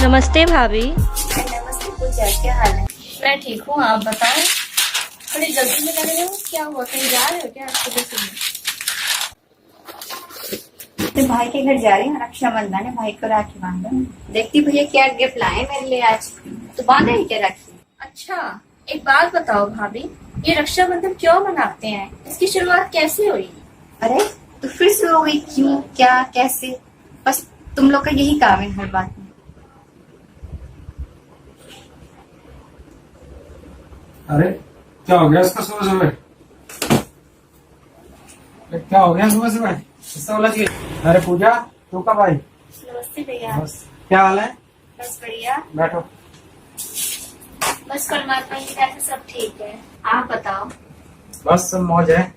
नमस्ते भाभी। नमस्ते पूजा, क्या हाल है? मैं ठीक हूँ, आप बताओ। थोड़ी जल्दी में लग रहे हो, क्या हुआ? कहीं जा रहे हो क्या आज सुबह सुबह? तो भाई के घर जा रही हूँ, रक्षाबंधन है, भाई को राखी बांध दूँ। देखती भैया क्या गिफ्ट लाए मेरे लिए आज। तो बांधे ही क्या राखी? अच्छा, एक बात बताओ भाभी, ये रक्षाबंधन क्यों मनाते हैं? इसकी शुरुआत कैसे हुई? अरे तो फिर से हो गई, क्यों, क्या, कैसे? बस तुम लोग का यही काम है हर बात में। अरे क्या हो गया इसका सुबह सुबह? क्या हो गया सुबह सुबह? ऐसा बोला कि अरे पूजा तू कब आई? नमस्ते भैया। बस क्या हाल है? बस बढ़िया। बैठो। बस परमात्मा की दया से सब ठीक है, आप बताओ। बस सब मौज है।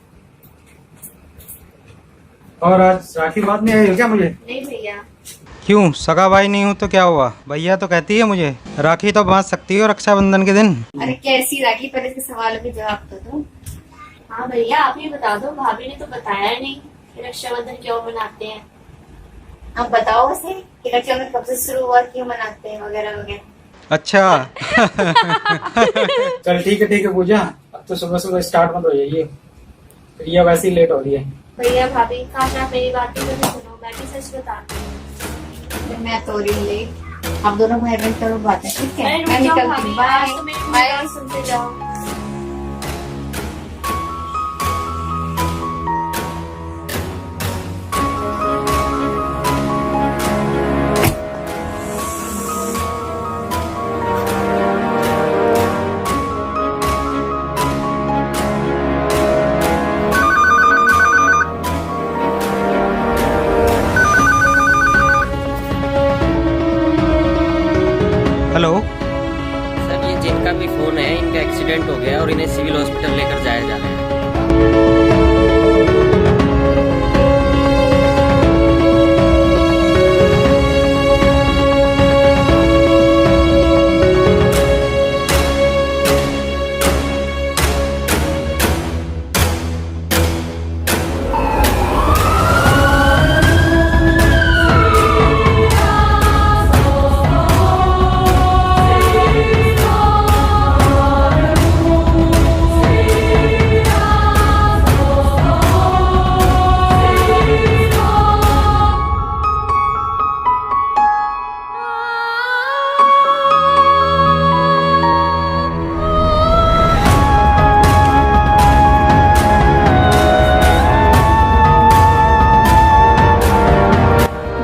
और आज राखी बात नहीं आई हो क्या मुझे? नहीं भैया। क्यों, सगा भाई नहीं हूँ तो क्या हुआ? भैया तो कहती है मुझे राखी तो बांध सकती हो रक्षाबंधन के दिन। अरे कैसी राखी, पहले इसके सवालों के जवाब तो दो। हाँ भैया, आप ही बता दो, भाभी ने तो बताया नहीं कि रक्षाबंधन क्यों मनाते हैं। आप बताओ उसे कि रक्षाबंधन कब से शुरू हुआ, क्यों मनाते हैं, वगैरह वगैरह। अच्छा। चल ठीक है पूजा, अब तो सुबह सुबह स्टार्ट मत हो जाइए, प्रिया वैसे ही लेट हो रही है। भैया भाभी, काश आप मेरी बात तो सुनो, मैं भी सच बताती हूँ। मैं तो रही लेट, आप दोनों भाई बहन करो बातें, ठीक है? मैं मैं रुक जाऊँ निकलती हूँ, भाभी, आज बाय तो मेरी बाय। बात सुनते जाओ। हेलो। सर, ये जिनका भी फोन है, इनका एक्सीडेंट हो गया और इन्हें सिविल हॉस्पिटल लेकर जाया जा रहा है।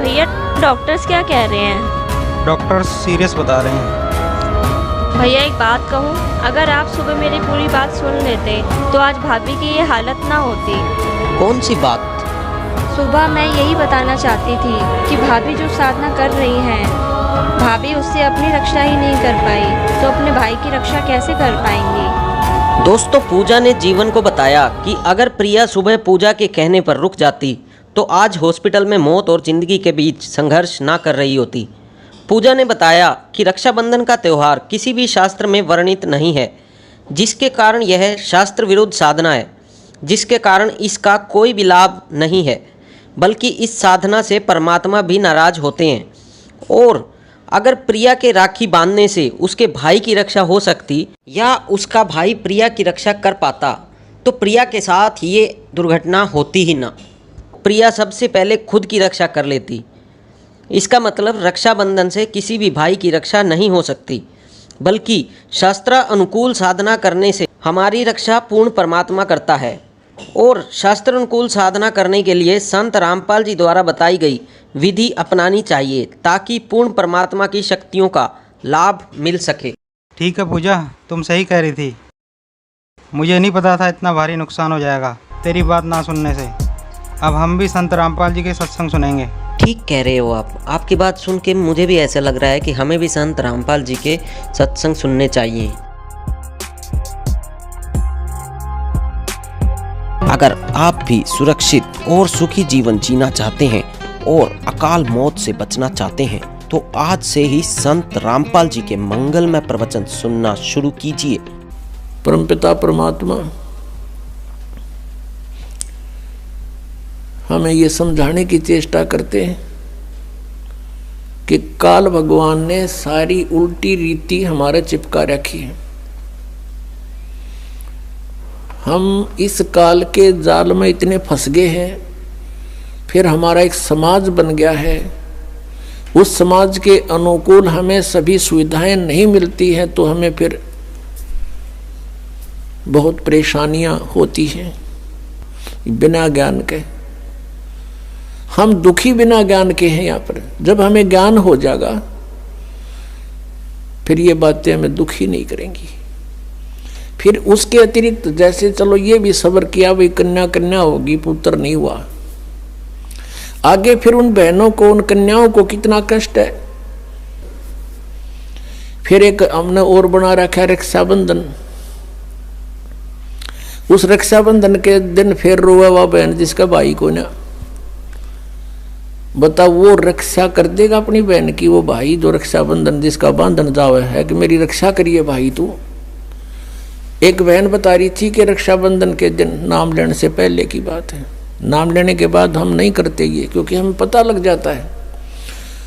भैया, डॉक्टर्स क्या कह रहे हैं? डॉक्टर सीरियस बता रहे हैं। भैया एक बात कहूँ, अगर आप सुबह मेरी पूरी बात सुन लेते तो आज भाभी की ये हालत ना होती। कौन सी बात? सुबह मैं यही बताना चाहती थी कि भाभी जो साधना कर रही हैं, भाभी उससे अपनी रक्षा ही नहीं कर पाई तो अपने भाई की रक्षा कैसे कर पाएंगी? दोस्तों, पूजा ने जीवन को बताया कि अगर प्रिया सुबह पूजा के कहने पर रुक जाती तो आज हॉस्पिटल में मौत और जिंदगी के बीच संघर्ष ना कर रही होती। पूजा ने बताया कि रक्षाबंधन का त्यौहार किसी भी शास्त्र में वर्णित नहीं है, जिसके कारण यह शास्त्र विरुद्ध साधना है, जिसके कारण इसका कोई भी लाभ नहीं है, बल्कि इस साधना से परमात्मा भी नाराज होते हैं। और अगर प्रिया के राखी बांधने से उसके भाई की रक्षा हो सकती या उसका भाई प्रिया की रक्षा कर पाता तो प्रिया के साथ ये दुर्घटना होती ही ना। प्रिया सबसे पहले खुद की रक्षा कर लेती। इसका मतलब रक्षाबंधन से किसी भी भाई की रक्षा नहीं हो सकती, बल्कि शास्त्र अनुकूल साधना करने से हमारी रक्षा पूर्ण परमात्मा करता है। और शास्त्र अनुकूल साधना करने के लिए संत रामपाल जी द्वारा बताई गई विधि अपनानी चाहिए ताकि पूर्ण परमात्मा की शक्तियों का लाभ मिल सके। ठीक है पूजा, तुम सही कह रही थी। मुझे नहीं पता था इतना भारी नुकसान हो जाएगा तेरी बात ना सुनने से। अब हम भी संत रामपाल जी के सत्संग सुनेंगे। ठीक कह रहे हो आप। आपकी बात सुन के मुझे भी ऐसा लग रहा है कि हमें भी संत रामपाल जी के सत्संग सुनने चाहिए। अगर आप भी सुरक्षित और सुखी जीवन जीना चाहते हैं और अकाल मौत से बचना चाहते हैं तो आज से ही संत रामपाल जी के मंगलमय प्रवचन सुनना शुरू कीजिए। परमपिता परमात्मा हमें ये समझाने की चेष्टा करते हैं कि काल भगवान ने सारी उल्टी रीति हमारे चिपका रखी है। हम इस काल के जाल में इतने फंस गए हैं। फिर हमारा एक समाज बन गया है, उस समाज के अनुकूल हमें सभी सुविधाएं नहीं मिलती हैं, तो हमें फिर बहुत परेशानियां होती हैं बिना ज्ञान के। हम दुखी बिना ज्ञान के हैं यहाँ पर। जब हमें ज्ञान हो जाएगा फिर ये बातें हमें दुखी नहीं करेंगी। फिर उसके अतिरिक्त जैसे चलो ये भी सब्र किया, भाई कन्या कन्या होगी, पुत्र नहीं हुआ, आगे फिर उन बहनों को, उन कन्याओं को कितना कष्ट है। फिर एक हमने और बना रखा है रक्षाबंधन। उस रक्षाबंधन के दिन फिर रोए वह बहन जिसका भाई को ना, बताओ वो रक्षा कर देगा अपनी बहन की? वो भाई जो रक्षाबंधन जिसका बांधन जावे है कि मेरी रक्षा करिए भाई तू। एक बहन बता रही थी कि रक्षाबंधन के दिन, नाम लेने से पहले की बात है, नाम लेने के बाद हम नहीं करते ये, क्योंकि हमें पता लग जाता है